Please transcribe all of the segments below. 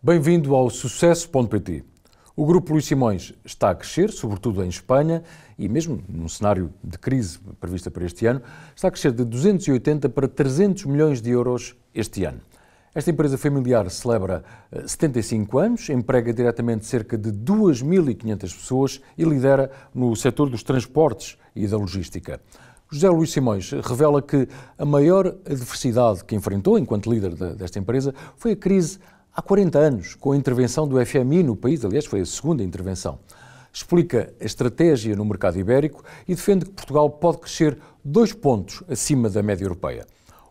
Bem-vindo ao Sucesso.pt. O Grupo Luís Simões está a crescer, sobretudo em Espanha, e mesmo num cenário de crise prevista para este ano, está a crescer de 280 para 300 milhões de euros este ano. Esta empresa familiar celebra 75 anos, emprega diretamente cerca de 2.500 pessoas e lidera no setor dos transportes e da logística. José Luís Simões revela que a maior adversidade que enfrentou enquanto líder desta empresa foi a crise há 40 anos, com a intervenção do FMI no país, aliás, foi a segunda intervenção. Explica a estratégia no mercado ibérico e defende que Portugal pode crescer 2 pontos acima da média europeia.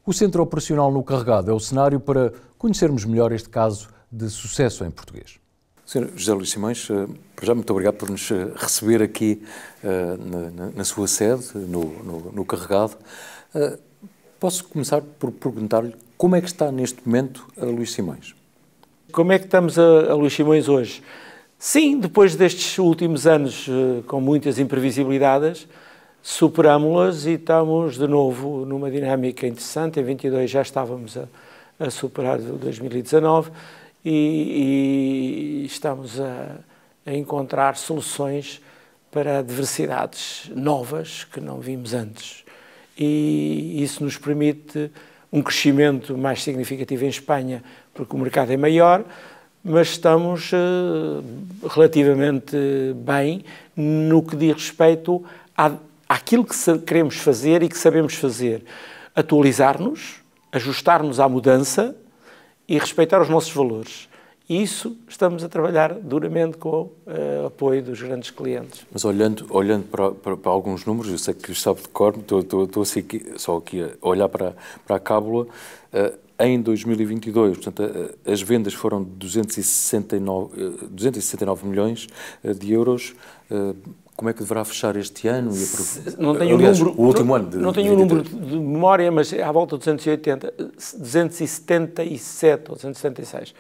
O Centro Operacional no Carregado é o cenário para conhecermos melhor este caso de sucesso em português. Sr. José Luís Simões, já muito obrigado por nos receber aqui na sua sede, no Carregado. Posso começar por perguntar-lhe como é que está neste momento a Luís Simões? Como é que estamos a Luís Simões hoje? Sim, depois destes últimos anos com muitas imprevisibilidades, superámos-las e estamos de novo numa dinâmica interessante. Em 22 já estávamos a superar o 2019 e estamos a encontrar soluções para adversidades novas que não vimos antes. E isso nos permite um crescimento mais significativo em Espanha, porque o mercado é maior, mas estamos relativamente bem no que diz respeito àquilo que queremos fazer e que sabemos fazer. Atualizar-nos, ajustar-nos à mudança e respeitar os nossos valores. E isso estamos a trabalhar duramente com o apoio dos grandes clientes. Mas olhando para alguns números, eu sei que sabe de cor, estou só aqui a olhar para a cábula. Em 2022, portanto, as vendas foram de 269 milhões de euros. Como é que deverá fechar este ano? Não tenho o último ano. Não tenho o número de memória, mas é à volta de 277 ou 276.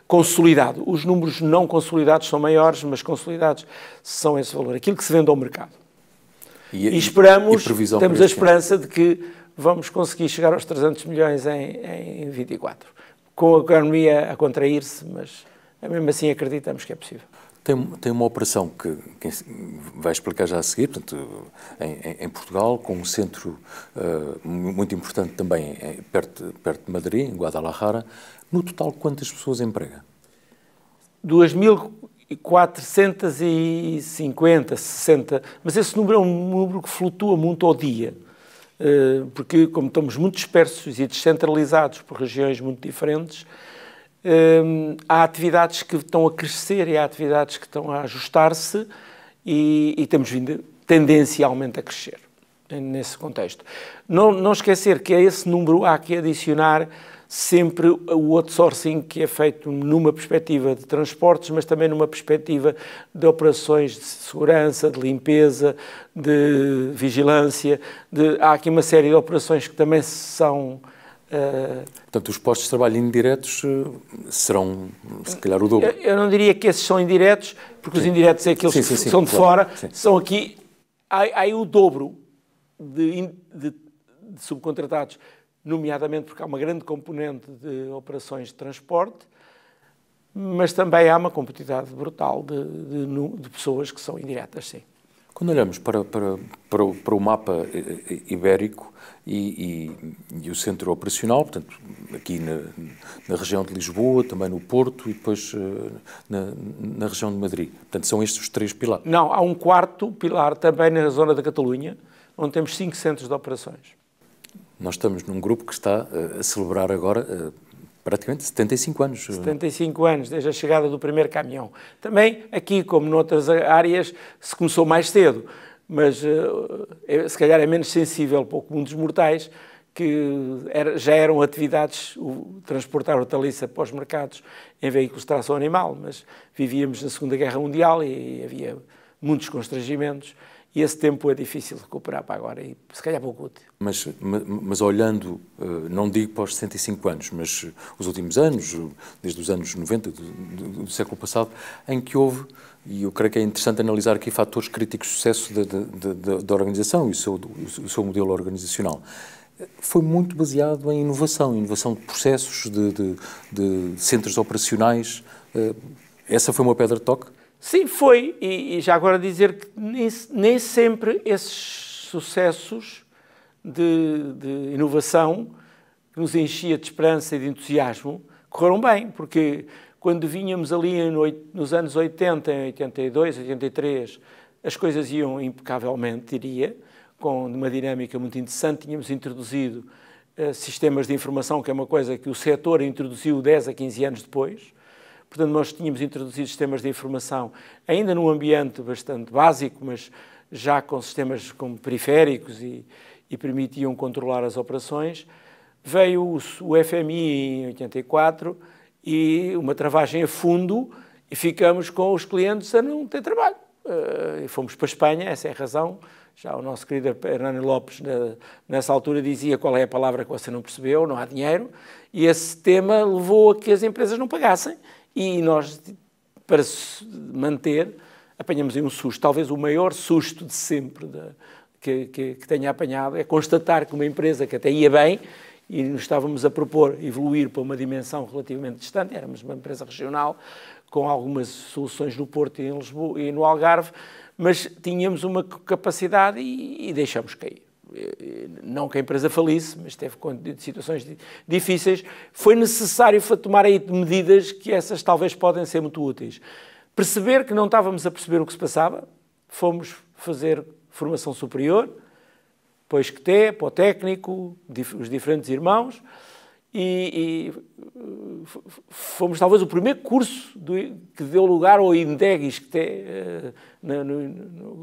Consolidado. Os números não consolidados são maiores, mas consolidados são esse valor. Aquilo que se vende ao mercado. E esperamos, temos a esperança de que vamos conseguir chegar aos 300 milhões em 24. Com a economia a contrair-se, mas mesmo assim acreditamos que é possível. Tem uma operação que vai explicar já a seguir, portanto, em Portugal, com um centro muito importante também perto de Madrid, em Guadalajara. No total, quantas pessoas emprega? 2.450, 60, mas esse número é um número que flutua muito ao dia, porque como estamos muito dispersos e descentralizados por regiões muito diferentes, há atividades que estão a crescer e há atividades que estão a ajustar-se e temos vindo tendencialmente a crescer nesse contexto. Não esquecer que a esse número há que adicionar sempre o outsourcing que é feito numa perspectiva de transportes, mas também numa perspectiva de operações de segurança, de limpeza, de vigilância. Há aqui uma série de operações que também são... Portanto, os postos de trabalho indiretos serão, se calhar, o dobro. Eu não diria que esses são indiretos, porque os indiretos é aqueles que são de fora. São aqui... Há aí o dobro de subcontratados, nomeadamente porque há uma grande componente de operações de transporte, mas também há uma quantidade brutal de pessoas que são indiretas, sim. Quando olhamos para o mapa ibérico e o centro operacional, portanto, aqui na região de Lisboa, também no Porto e depois na região de Madrid, portanto, são estes os 3 pilares? Não, há um quarto pilar também na zona da Catalunha, onde temos 5 centros de operações. Nós estamos num grupo que está a celebrar agora praticamente 75 anos. 75 anos, desde a chegada do primeiro caminhão. Também aqui, como noutras áreas, se começou mais cedo, mas se calhar é menos sensível para o comum dos mortais, que já eram atividades, transportar hortaliça para os mercados em veículos de tração animal, mas vivíamos na Segunda Guerra Mundial e havia muitos constrangimentos. E esse tempo é difícil de recuperar para agora e se calhar pouco útil. Mas olhando, não digo para os 65 anos, mas os últimos anos, desde os anos 90 do século passado, em que houve, e eu creio que é interessante analisar aqui fatores críticos de sucesso da organização e o seu modelo organizacional, foi muito baseado em inovação de processos, de centros operacionais. Essa foi uma pedra de toque? Sim, foi. E já agora dizer que nem sempre esses sucessos de inovação que nos enchia de esperança e de entusiasmo correram bem, porque quando vínhamos ali nos anos 80, em 82, 83, as coisas iam impecavelmente, diria, com uma dinâmica muito interessante. Tínhamos introduzido sistemas de informação, que é uma coisa que o setor introduziu 10 a 15 anos depois. Portanto, nós tínhamos introduzido sistemas de informação ainda num ambiente bastante básico, mas já com sistemas como periféricos e permitiam controlar as operações. Veio o FMI em 84 e uma travagem a fundo e ficamos com os clientes a não ter trabalho. E fomos para a Espanha, essa é a razão. Já o nosso querido Hernani Lopes, nessa altura, dizia qual é a palavra que você não percebeu, não há dinheiro, e esse tema levou a que as empresas não pagassem, e nós, para se manter, apanhamos aí um susto. Talvez o maior susto de sempre que tenha apanhado é constatar que uma empresa que até ia bem, e nos estávamos a propor evoluir para uma dimensão relativamente distante, éramos uma empresa regional, com algumas soluções no Porto e em Lisboa e no Algarve, mas tínhamos uma capacidade e deixamos cair. Não que a empresa falisse, mas teve situações difíceis. Foi necessário tomar aí medidas que essas talvez podem ser muito úteis. Perceber que não estávamos a perceber o que se passava, fomos fazer formação superior, depois para o técnico, os diferentes irmãos, e fomos talvez o primeiro curso que deu lugar ao INDEGIS, que é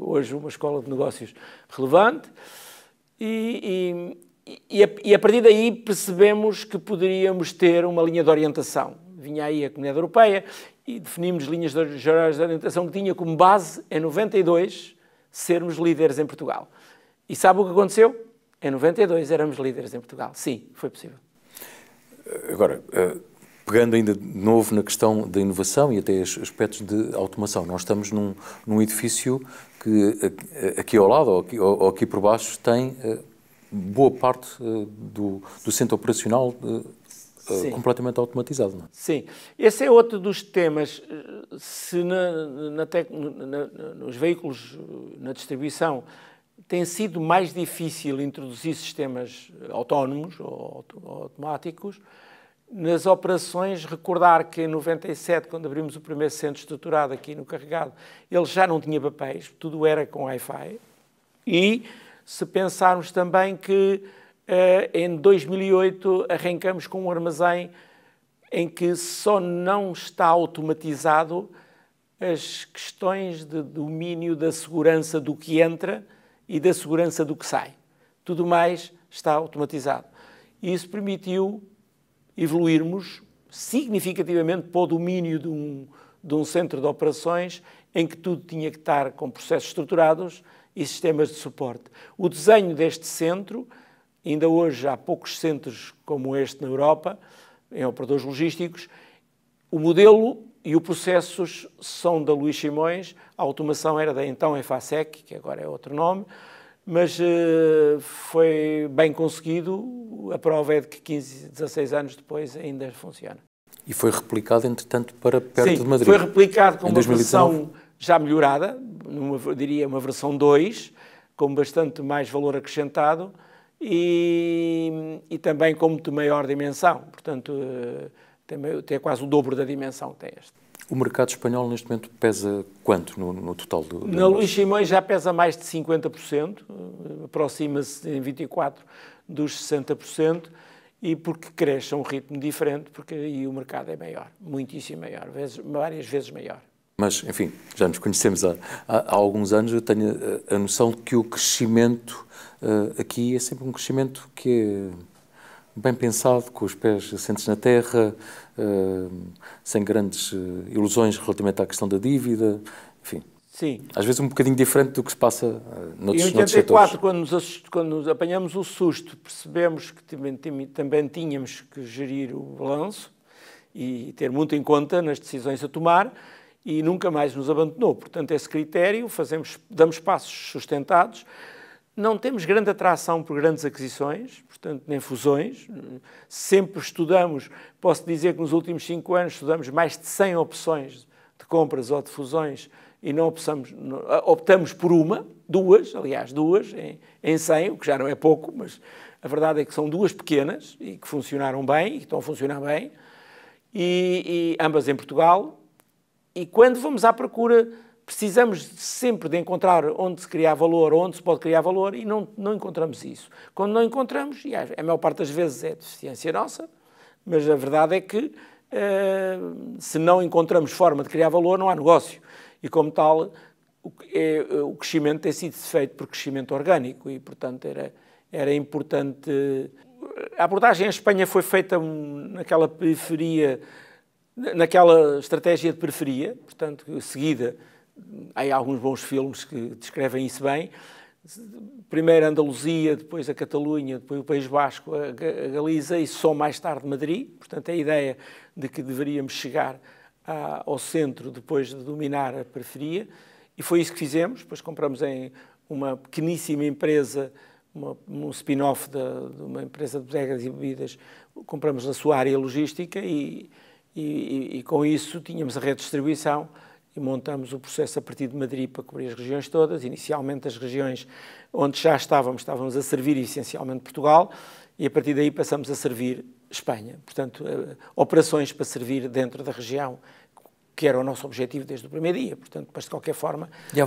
hoje uma escola de negócios relevante, e a partir daí percebemos que poderíamos ter uma linha de orientação. Vinha aí a Comunidade Europeia e definimos linhas gerais de orientação que tinha como base, em 92, sermos líderes em Portugal. E sabe o que aconteceu? Em 92 éramos líderes em Portugal. Sim, foi possível. Agora, pegando ainda de novo na questão da inovação e até aspectos de automação, nós estamos num edifício que aqui ao lado ou aqui por baixo tem boa parte do centro operacional completamente automatizado. Não é? Sim, esse é outro dos temas. Se nos veículos, na distribuição, tem sido mais difícil introduzir sistemas autónomos ou automáticos. Nas operações, recordar que em 97, quando abrimos o primeiro centro estruturado aqui no Carregado, ele já não tinha papéis, tudo era com Wi-Fi. E se pensarmos também que em 2008 arrancamos com um armazém em que só não está automatizado as questões de domínio da segurança do que entra e da segurança do que sai. Tudo mais está automatizado. E isso permitiu evoluirmos significativamente para o domínio de um centro de operações em que tudo tinha que estar com processos estruturados e sistemas de suporte. O desenho deste centro, ainda hoje há poucos centros como este na Europa, em operadores logísticos, o modelo e os processos são da Luís Simões, a automação era da então EFASEC, que agora é outro nome, mas foi bem conseguido. A prova é de que 15, 16 anos depois ainda funciona. E foi replicado, entretanto, para perto de Madrid? Sim, foi replicado com uma versão já melhorada, diria uma versão 2, com bastante mais valor acrescentado e também com muito maior dimensão. Portanto, tem quase o dobro da dimensão que tem este. O mercado espanhol, neste momento, pesa quanto no total do Na Luís Simões já pesa mais de 50%, aproxima-se em 24% dos 60%, e porque cresce a um ritmo diferente, porque aí o mercado é maior, muitíssimo maior, várias vezes maior. Mas, enfim, já nos conhecemos há alguns anos, eu tenho a noção de que o crescimento aqui é sempre um crescimento que é bem pensado, com os pés assentes na terra, sem grandes ilusões relativamente à questão da dívida, enfim. Sim. Às vezes um bocadinho diferente do que se passa noutros setores. Em 84, quando nos apanhamos o susto, percebemos que também tínhamos que gerir o balanço e ter muito em conta nas decisões a tomar, e nunca mais nos abandonou. Portanto, esse critério, damos passos sustentados. Não temos grande atração por grandes aquisições, portanto, nem fusões. Sempre estudamos, posso dizer que nos últimos 5 anos estudamos mais de 100 opções de compras ou de fusões e não optamos por duas, em 100, o que já não é pouco, mas a verdade é que são 2 pequenas e que funcionaram bem, e que estão a funcionar bem, e ambas em Portugal. E quando vamos à procura, precisamos sempre de encontrar onde se cria valor, onde se pode criar valor, e não encontramos isso. Quando não encontramos, e a maior parte das vezes é deficiência nossa, mas a verdade é que se não encontramos forma de criar valor, não há negócio. E como tal, o crescimento tem sido feito por crescimento orgânico e, portanto, era importante. A abordagem em Espanha foi feita naquela periferia, naquela estratégia de periferia, portanto, seguida. Há alguns bons filmes que descrevem isso bem. Primeiro a Andaluzia, depois a Catalunha, depois o País Basco, a Galiza e só mais tarde Madrid. Portanto, a ideia de que deveríamos chegar ao centro depois de dominar a periferia. E foi isso que fizemos. Depois compramos em uma pequeníssima empresa, um spin-off de uma empresa de bodegas e bebidas, compramos a sua área logística e com isso tínhamos a rede de distribuição e montamos o processo a partir de Madrid para cobrir as regiões todas. Inicialmente as regiões onde já estávamos a servir essencialmente Portugal e a partir daí passamos a servir Espanha. Portanto, operações para servir dentro da região, que era o nosso objetivo desde o primeiro dia. Portanto, mas de qualquer forma... E há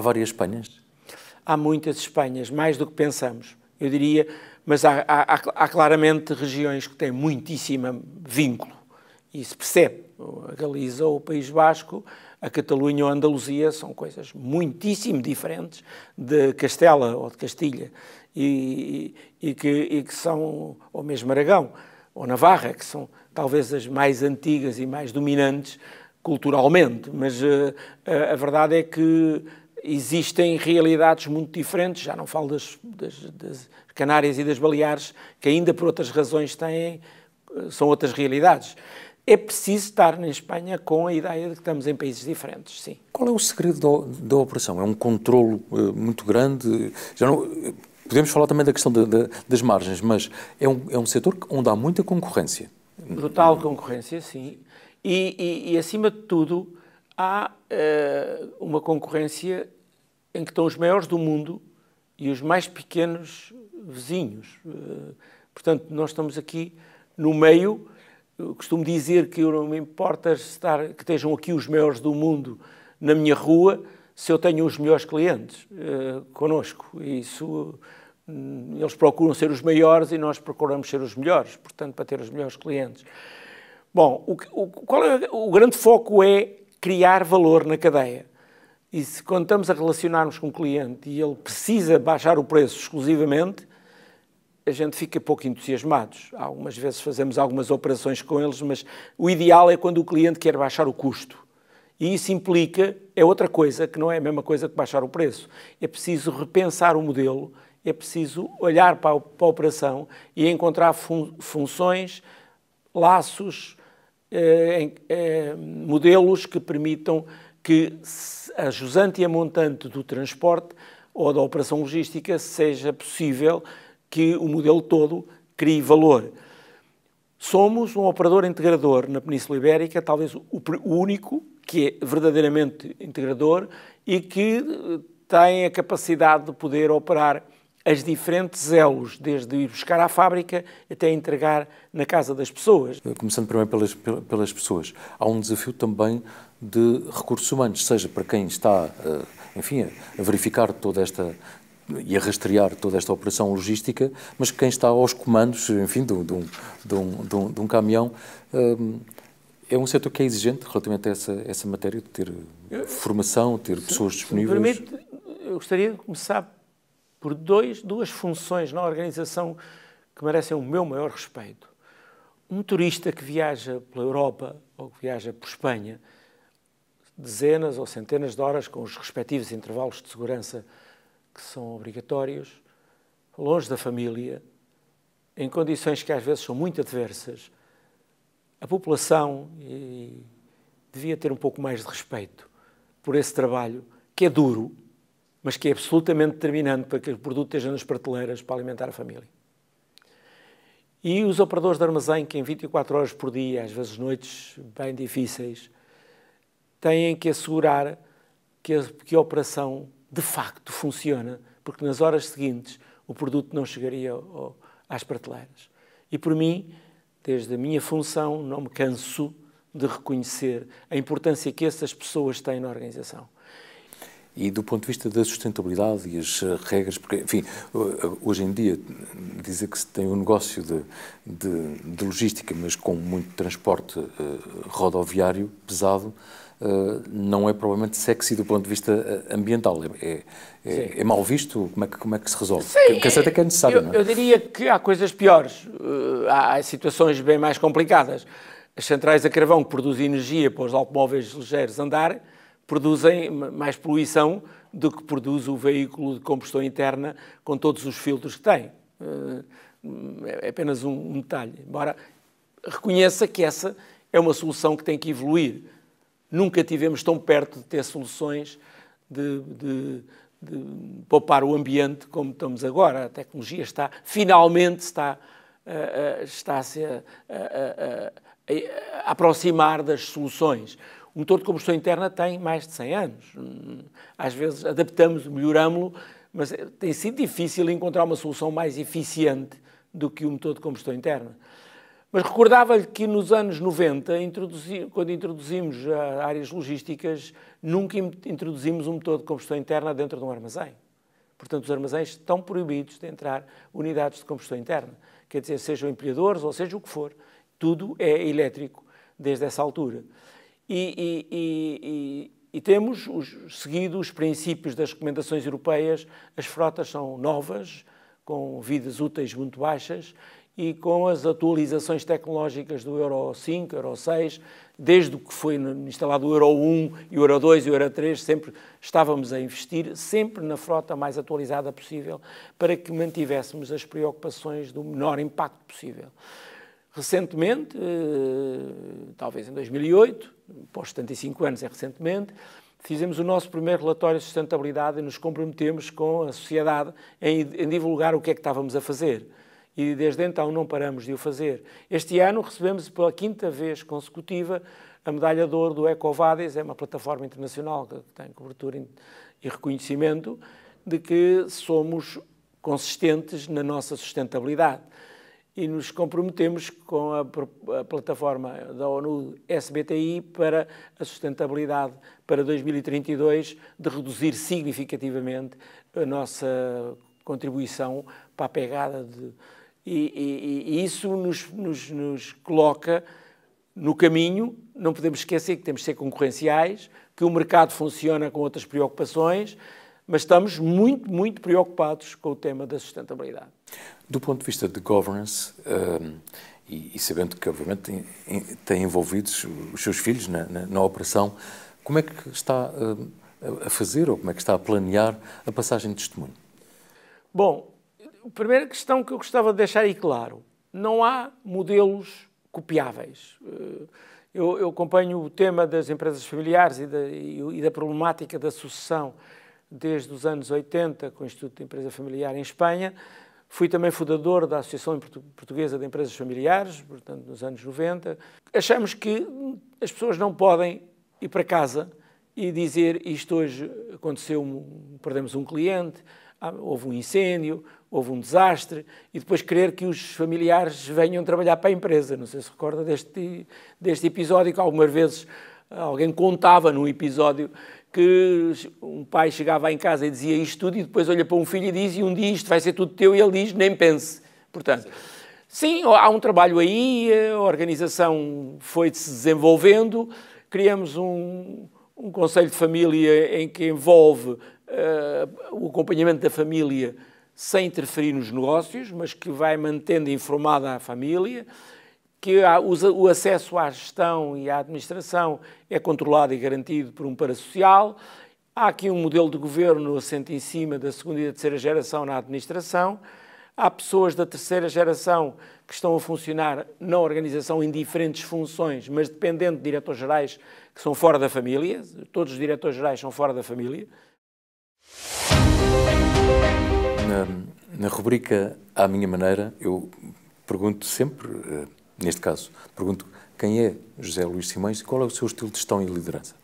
várias Espanhas? Há muitas Espanhas, mais do que pensamos, eu diria, mas há claramente regiões que têm muitíssimo vínculo. E se percebe, a Galiza ou o País Basco, a Catalunha ou a Andaluzia são coisas muitíssimo diferentes de Castela ou de Castilha e que são, ou mesmo Aragão ou Navarra, que são talvez as mais antigas e mais dominantes culturalmente, mas a verdade é que existem realidades muito diferentes, já não falo das Canárias e das Baleares, que ainda por outras razões são outras realidades. É preciso estar na Espanha com a ideia de que estamos em países diferentes, sim. Qual é o segredo da operação? É um controlo muito grande? Podemos falar também da questão das margens, mas é um setor onde há muita concorrência. Brutal concorrência, sim. E acima de tudo, há uma concorrência em que estão os maiores do mundo e os mais pequenos vizinhos. Portanto, nós estamos aqui no meio. Eu costumo dizer que não me importa que estejam aqui os maiores do mundo na minha rua, se eu tenho os melhores clientes connosco. Eles procuram ser os maiores e nós procuramos ser os melhores, portanto, para ter os melhores clientes. Bom, o grande foco é criar valor na cadeia. E quando estamos a relacionar-nos com um cliente e ele precisa baixar o preço exclusivamente, a gente fica pouco entusiasmados. Algumas vezes fazemos algumas operações com eles, mas o ideal é quando o cliente quer baixar o custo. E isso implica, é outra coisa, que não é a mesma coisa que baixar o preço. É preciso repensar o modelo, é preciso olhar para a operação e encontrar funções, laços, modelos que permitam que a jusante e a montante do transporte ou da operação logística seja possível que o modelo todo crie valor. Somos um operador integrador na Península Ibérica, talvez o único que é verdadeiramente integrador e que tem a capacidade de poder operar as diferentes elos, desde ir buscar à fábrica até entregar na casa das pessoas. Começando primeiro pelas pessoas, há um desafio também de recursos humanos, seja para quem está, enfim, a verificar toda esta e a rastrear toda esta operação logística, mas quem está aos comandos, enfim, de um caminhão, é um setor que é exigente relativamente a essa matéria, de ter formação, ter pessoas disponíveis. Se me permite, eu gostaria de começar por duas funções na organização que merecem o meu maior respeito. Um turista que viaja pela Europa ou que viaja por Espanha, dezenas ou centenas de horas com os respectivos intervalos de segurança que são obrigatórios, longe da família, em condições que às vezes são muito adversas, a população devia ter um pouco mais de respeito por esse trabalho, que é duro, mas que é absolutamente determinante para que o produto esteja nas prateleiras para alimentar a família. E os operadores de armazém, que em 24 horas por dia, às vezes noites bem difíceis, têm que assegurar que a operação de facto funciona, porque nas horas seguintes o produto não chegaria às prateleiras. E por mim, desde a minha função, não me canso de reconhecer a importância que essas pessoas têm na organização. E do ponto de vista da sustentabilidade e as regras, porque, enfim, hoje em dia dizer que se tem um negócio de logística, mas com muito transporte rodoviário pesado, não é provavelmente sexy do ponto de vista ambiental. É mal visto? Como é que se resolve? Sim, Porque até que é necessário, não é? Eu diria que há coisas piores. Há situações bem mais complicadas. As centrais a carvão que produzem energia para os automóveis ligeiros andar produzem mais poluição do que produz o veículo de combustão interna com todos os filtros que tem. É apenas um detalhe. Embora reconheça que essa é uma solução que tem que evoluir. Nunca tivemos tão perto de ter soluções de poupar o ambiente como estamos agora. A tecnologia finalmente está a se aproximar das soluções. O motor de combustão interna tem mais de 100 anos. Às vezes adaptamos, melhoramos-lo, mas tem sido difícil encontrar uma solução mais eficiente do que o motor de combustão interna. Mas recordava-lhe que nos anos 90, quando introduzimos áreas logísticas, nunca introduzimos um motor de combustão interna dentro de um armazém. Portanto, os armazéns estão proibidos de entrar unidades de combustão interna. Quer dizer, sejam empilhadores ou seja o que for. Tudo é elétrico desde essa altura. E temos seguido os princípios das recomendações europeias. As frotas são novas, com vidas úteis muito baixas e com as atualizações tecnológicas do Euro 5, Euro 6, desde que foi instalado o Euro 1, o Euro 2 e o Euro 3, sempre estávamos a investir sempre na frota mais atualizada possível para que mantivéssemos as preocupações do menor impacto possível. Recentemente, talvez em 2008, após 75 anos é recentemente, fizemos o nosso primeiro relatório de sustentabilidade e nos comprometemos com a sociedade em divulgar o que é que estávamos a fazer. E desde então não paramos de o fazer. Este ano recebemos pela 5ª vez consecutiva a medalha de ouro do EcoVadis, é uma plataforma internacional que tem cobertura e reconhecimento de que somos consistentes na nossa sustentabilidade. E nos comprometemos com a plataforma da ONU SBTI para a sustentabilidade para 2032, de reduzir significativamente a nossa contribuição para a pegada de... E isso nos coloca no caminho. Não podemos esquecer que temos de ser concorrenciais, que o mercado funciona com outras preocupações, mas estamos muito, muito preocupados com o tema da sustentabilidade. Do ponto de vista de governance, e sabendo que, obviamente, tem envolvidos os seus filhos na operação, como é que está a fazer, ou como é que está a planear a passagem de testemunho? Bom, a primeira questão que eu gostava de deixar aí claro, não há modelos copiáveis. Eu acompanho o tema das empresas familiares e da problemática da sucessão desde os anos 80, com o Instituto de Empresa Familiar em Espanha. Fui também fundador da Associação Portuguesa de Empresas Familiares, portanto, nos anos 90. Achamos que as pessoas não podem ir para casa e dizer isto hoje aconteceu, perdemos um cliente, houve um incêndio, houve um desastre, e depois querer que os familiares venham trabalhar para a empresa. Não sei se recorda deste episódio, que algumas vezes alguém contava num episódio que um pai chegava em casa e dizia isto tudo, e depois olha para um filho e diz, e um dia isto vai ser tudo teu, e ele diz, nem pense. Portanto, sim, há um trabalho aí, a organização foi-se desenvolvendo, criamos um conselho de família em que envolve o acompanhamento da família sem interferir nos negócios, mas que vai mantendo informada a família, que o acesso à gestão e à administração é controlado e garantido por um parasocial. Há aqui um modelo de governo assente em cima da segunda e da terceira geração na administração. Há pessoas da terceira geração que estão a funcionar na organização em diferentes funções, mas dependendo de diretores-gerais que são fora da família. Todos os diretores-gerais são fora da família. Na rubrica À Minha Maneira, eu pergunto sempre, neste caso, pergunto quem é José Luís Simões e qual é o seu estilo de gestão e liderança?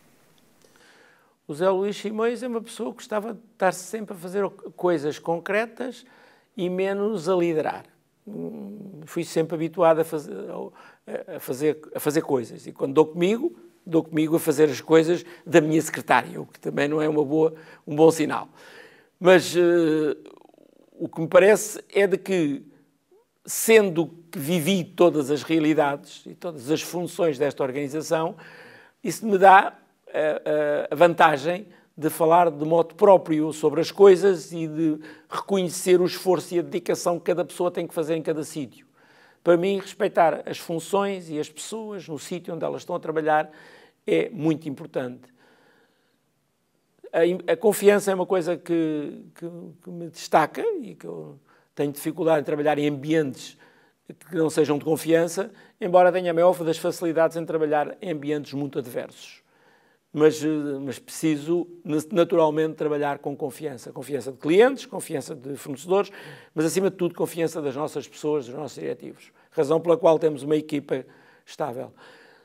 O José Luís Simões é uma pessoa que gostava de estar sempre a fazer coisas concretas e menos a liderar. Fui sempre habituado a fazer coisas. E quando dou comigo a fazer as coisas da minha secretária, o que também não é um bom sinal. Mas o que me parece é de que, sendo que vivi todas as realidades e todas as funções desta organização, isso me dá a vantagem de falar de modo próprio sobre as coisas e de reconhecer o esforço e a dedicação que cada pessoa tem que fazer em cada sítio. Para mim, respeitar as funções e as pessoas no sítio onde elas estão a trabalhar é muito importante. A confiança é uma coisa que me destaca e que eu tenho dificuldade em trabalhar em ambientes que não sejam de confiança, embora tenha a maior das facilidades em trabalhar em ambientes muito adversos. Mas preciso, naturalmente, trabalhar com confiança. Confiança de clientes, confiança de fornecedores, mas, acima de tudo, confiança das nossas pessoas, dos nossos diretivos. Razão pela qual temos uma equipa estável.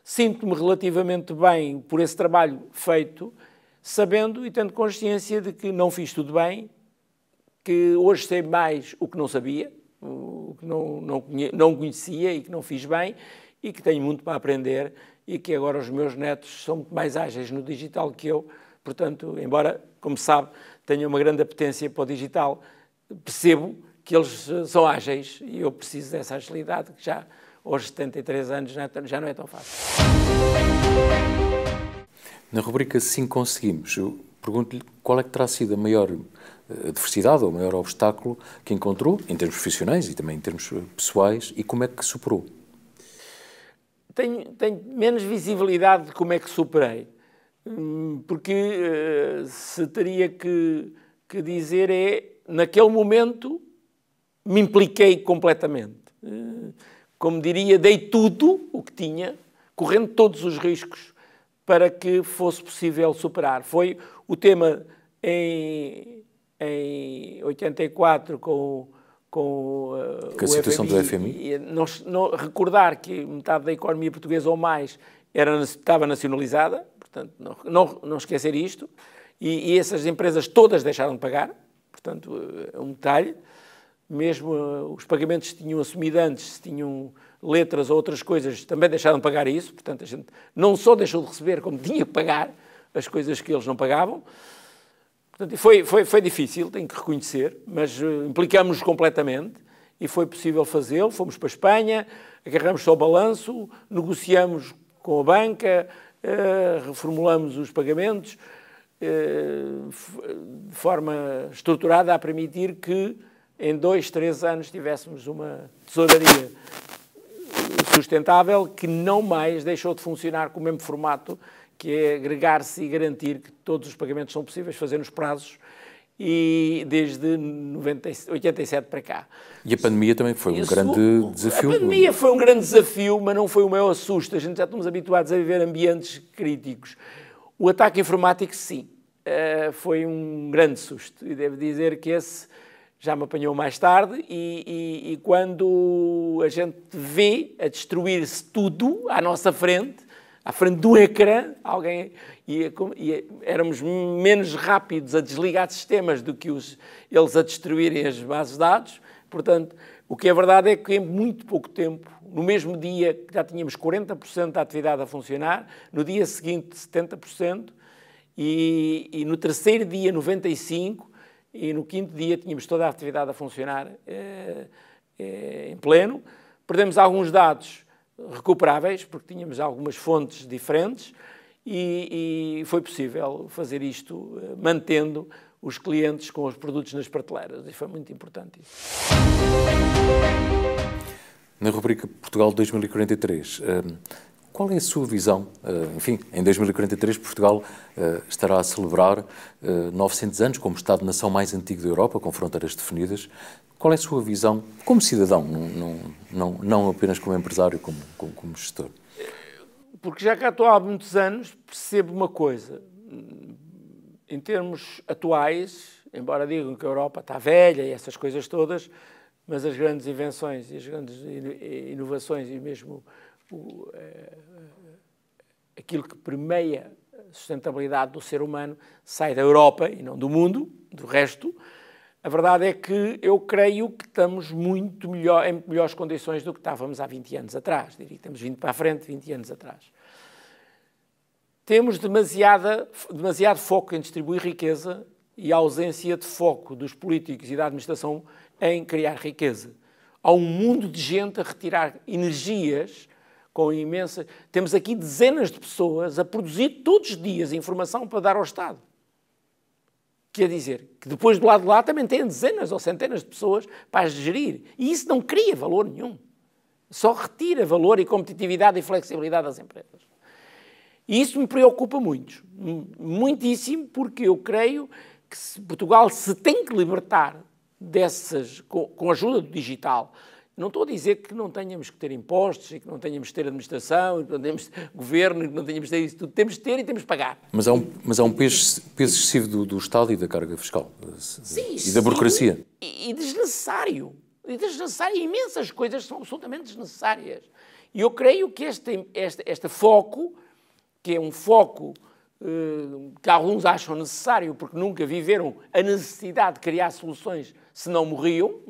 Sinto-me relativamente bem por esse trabalho feito, sabendo e tendo consciência de que não fiz tudo bem, que hoje sei mais o que não sabia, o que não conhecia e que não fiz bem, e que tenho muito para aprender, e que agora os meus netos são muito mais ágeis no digital que eu. Portanto, embora, como sabe, tenha uma grande apetência para o digital, percebo que eles são ágeis e eu preciso dessa agilidade, que já aos 73 anos já não é tão fácil. Na rubrica Sim Conseguimos, eu pergunto-lhe qual é que terá sido a maior adversidade ou o maior obstáculo que encontrou, em termos profissionais e também em termos pessoais, e como é que superou? Tenho menos visibilidade de como é que superei, porque se teria que dizer naquele momento me impliquei completamente. Como diria, dei tudo o que tinha, correndo todos os riscos, para que fosse possível superar. Foi o tema em 84 com a situação do FMI. Recordar que metade da economia portuguesa ou mais estava nacionalizada, portanto, não esquecer isto, e essas empresas todas deixaram de pagar, portanto, é um detalhe. Mesmo os pagamentos que tinham assumido antes, se tinham letras ou outras coisas, também deixaram de pagar isso, portanto, a gente não só deixou de receber, como tinha que pagar as coisas que eles não pagavam. Portanto, foi difícil, tenho que reconhecer, mas implicámos-nos completamente e foi possível fazê-lo. Fomos para a Espanha, agarramos só o balanço, negociamos com a banca, reformulamos os pagamentos de forma estruturada a permitir que em 2, 3 anos tivéssemos uma tesouraria sustentável que não mais deixou de funcionar com o mesmo formato, que é agregar-se e garantir que todos os pagamentos são possíveis fazer nos prazos, e desde 87 para cá. E a pandemia também foi um grande desafio? A pandemia foi um grande desafio, mas não foi o maior susto. A gente já estamos habituados a viver ambientes críticos. O ataque informático, sim, foi um grande susto. E devo dizer que esse já me apanhou mais tarde e quando a gente vê a destruir-se tudo à nossa frente, à frente do ecrã, éramos menos rápidos a desligar sistemas do que eles a destruírem as bases de dados. Portanto, o que é verdade é que em muito pouco tempo, no mesmo dia já tínhamos 40% da atividade a funcionar, no dia seguinte 70%, e no terceiro dia 95%, e no quinto dia tínhamos toda a atividade a funcionar em pleno. Perdemos alguns dados recuperáveis, porque tínhamos algumas fontes diferentes, e foi possível fazer isto mantendo os clientes com os produtos nas prateleiras. E foi muito importante isso. Na rubrica Portugal 2043, qual é a sua visão? Enfim, em 2043 Portugal estará a celebrar 900 anos como Estado-nação mais antigo da Europa, com fronteiras definidas. Qual é a sua visão como cidadão, não apenas como empresário, como gestor? Porque já cá estou há muitos anos, percebo uma coisa. em termos atuais, embora digam que a Europa está velha e essas coisas todas, mas as grandes invenções e as grandes inovações e mesmo aquilo que permeia a sustentabilidade do ser humano sai da Europa e não do mundo, do resto. A verdade é que eu creio que estamos muito melhor, em melhores condições do que estávamos há 20 anos atrás. Diria que temos vindo para a frente 20 anos atrás. Temos demasiado foco em distribuir riqueza e a ausência de foco dos políticos e da administração em criar riqueza. Há um mundo de gente a retirar energias com imensas... Temos aqui dezenas de pessoas a produzir todos os dias informação para dar ao Estado. Quer dizer, que depois do lado de lá também têm dezenas ou centenas de pessoas para as gerir. E isso não cria valor nenhum. Só retira valor e competitividade e flexibilidade das empresas. E isso me preocupa muito. Muitíssimo, porque eu creio que Portugal se tem que libertar dessas, com a ajuda do digital. Não estou a dizer que não tenhamos que ter impostos, e que não tenhamos que ter administração, e que não tenhamos que ter governo, e que não tenhamos que ter isso tudo. Temos de ter e temos de pagar. Mas há um peso excessivo do Estado e da carga fiscal. Sim, e da burocracia. E desnecessário. E desnecessário. Imensas coisas são absolutamente desnecessárias. E eu creio que este foco, que é um foco que alguns acham necessário porque nunca viveram a necessidade de criar soluções se não morriam,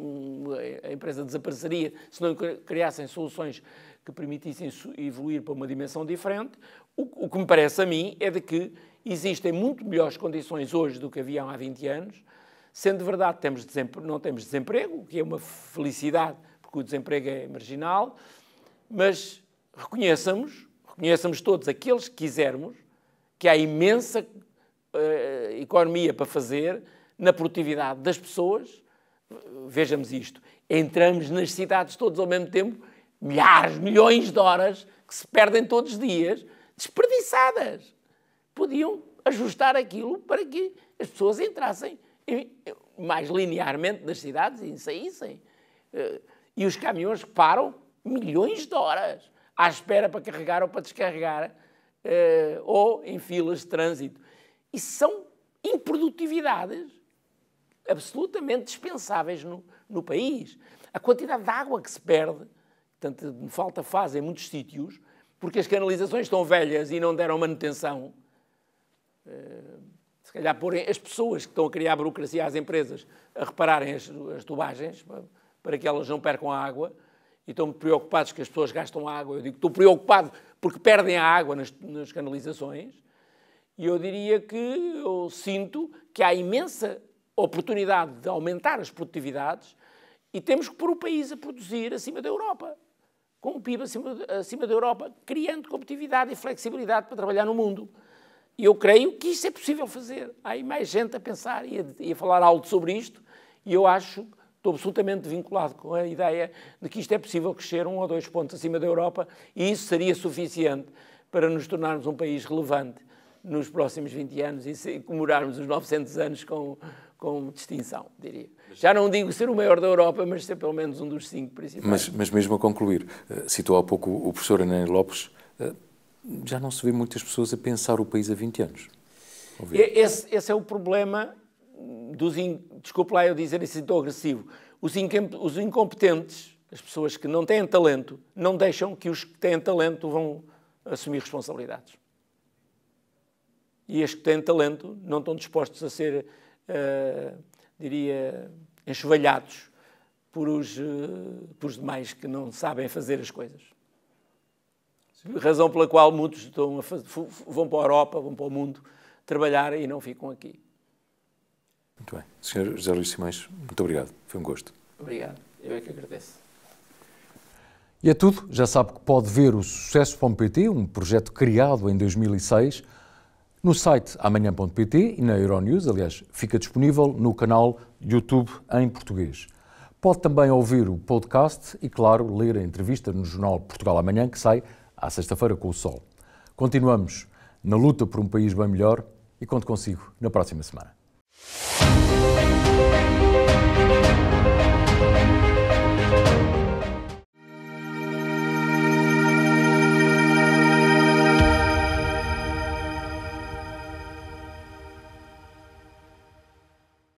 a empresa desapareceria se não criassem soluções que permitissem evoluir para uma dimensão diferente. O que me parece a mim é de que existem muito melhores condições hoje do que haviam há 20 anos, sendo verdade que não temos desemprego, o que é uma felicidade, porque o desemprego é marginal, mas reconheçamos todos, aqueles que quisermos, que há imensa economia para fazer na produtividade das pessoas. Vejamos isto. Entramos nas cidades todos ao mesmo tempo, milhares, milhões de horas que se perdem todos os dias, desperdiçadas. Podiam ajustar aquilo para que as pessoas entrassem mais linearmente nas cidades e saíssem. E os caminhões param milhões de horas à espera para carregar ou para descarregar, ou em filas de trânsito. E são improdutividades absolutamente dispensáveis no país. A quantidade de água que se perde, portanto, falta faz em muitos sítios, porque as canalizações estão velhas e não deram manutenção. Se calhar porem as pessoas que estão a criar burocracia às empresas a repararem as tubagens para que elas não percam a água, e estão preocupados que as pessoas gastam água. Eu digo que estou preocupado porque perdem a água nas canalizações. E eu diria que eu sinto que há imensa oportunidade de aumentar as produtividades e temos que pôr o país a produzir acima da Europa, com o PIB acima da Europa, criando competitividade e flexibilidade para trabalhar no mundo. E eu creio que isso é possível fazer. Há aí mais gente a pensar e a falar alto sobre isto, e eu acho... Estou absolutamente vinculado com a ideia de que isto é possível crescer 1 ou 2 pontos acima da Europa e isso seria suficiente para nos tornarmos um país relevante nos próximos 20 anos e comemorarmos os 900 anos com distinção, diria. Já não digo ser o maior da Europa, mas ser pelo menos um dos 5 principais. Mas mesmo a concluir, citou há pouco o professor Enéas Lopes, já não se vê muitas pessoas a pensar o país há 20 anos. Esse é o problema... Desculpe lá eu dizer isso tão agressivo. Os incompetentes, as pessoas que não têm talento, não deixam que os que têm talento vão assumir responsabilidades. E os que têm talento não estão dispostos a ser, diria, enxovalhados por os demais que não sabem fazer as coisas. Razão pela qual muitos vão para a Europa, vão para o mundo trabalhar e não ficam aqui. Muito bem. Sr. José Luís Simões, muito obrigado. Foi um gosto. Obrigado. Eu é que agradeço. E é tudo. Já sabe que pode ver o Sucesso.pt, um projeto criado em 2006, no site amanhã.pt e na Euronews. Aliás, fica disponível no canal YouTube em português. Pode também ouvir o podcast e, claro, ler a entrevista no jornal Portugal Amanhã, que sai à sexta-feira com o Sol. Continuamos na luta por um país bem melhor e conto consigo na próxima semana.